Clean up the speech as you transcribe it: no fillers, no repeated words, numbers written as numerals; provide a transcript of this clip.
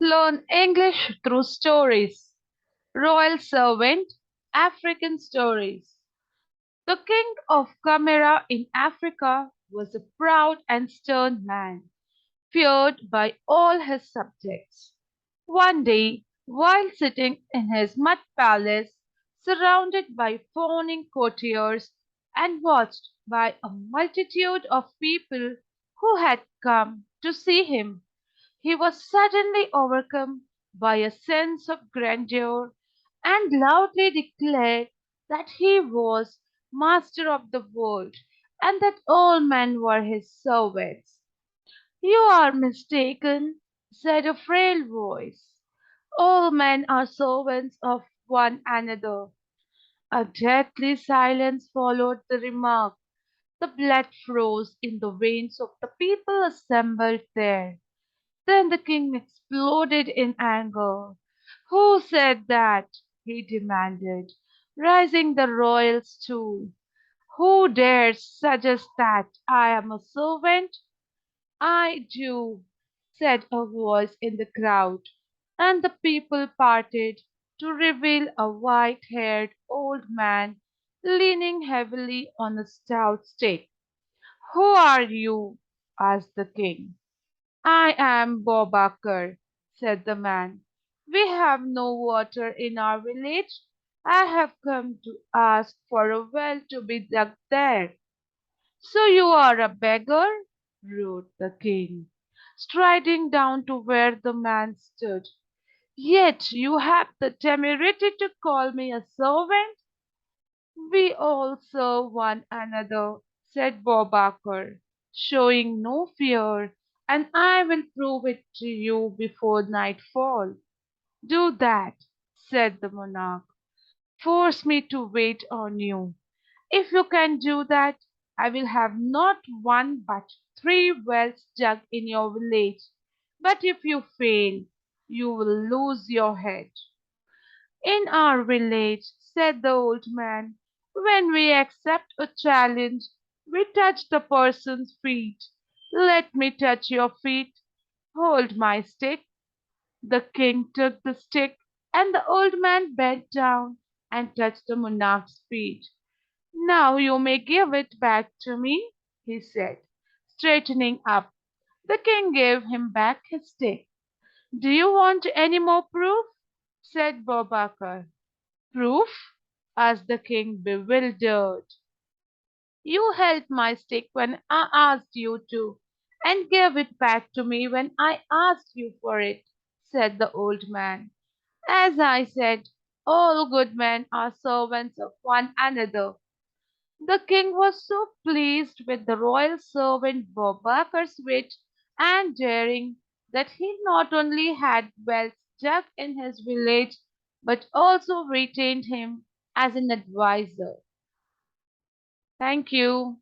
Learn English through stories. Royal Servant, African Stories. The king of Camera in Africa was a proud and stern man, feared by all his subjects. One day, while sitting in his mud palace, surrounded by fawning courtiers and watched by a multitude of people who had come to see him, he was suddenly overcome by a sense of grandeur and loudly declared that he was master of the world and that all men were his servants. "You are mistaken," said a frail voice. "All men are servants of one another." A deathly silence followed the remark. The blood froze in the veins of the people assembled there. Then the king exploded in anger. "Who said that?" he demanded, raising the royal stool. "Who dares suggest that I am a servant?" "I do," said a voice in the crowd, and the people parted to reveal a white-haired old man leaning heavily on a stout stick. "Who are you?" asked the king. "I am Bobakar," said the man. "We have no water in our village. I have come to ask for a well to be dug there." "So you are a beggar?" roared the king, striding down to where the man stood. "Yet you have the temerity to call me a servant?" "We all serve one another," said Bobakar, showing no fear, "and I will prove it to you before nightfall." "Do that," said the monarch. "Force me to wait on you. If you can do that, I will have not one but three wells dug in your village. But if you fail, you will lose your head." "In our village," said the old man, "when we accept a challenge, we touch the person's feet. Let me touch your feet. Hold my stick." The king took the stick, and the old man bent down and touched the monarch's feet. "Now you may give it back to me," he said, straightening up. The king gave him back his stick. "Do you want any more proof?" said Bobakar. "Proof?" asked the king, bewildered. "You held my stick when I asked you to, and gave it back to me when I asked you for it," said the old man. "As I said, all good men are servants of one another." The king was so pleased with the royal servant Bobakar's wit and daring that he not only had wells dug in his village but also retained him as an adviser. Thank you.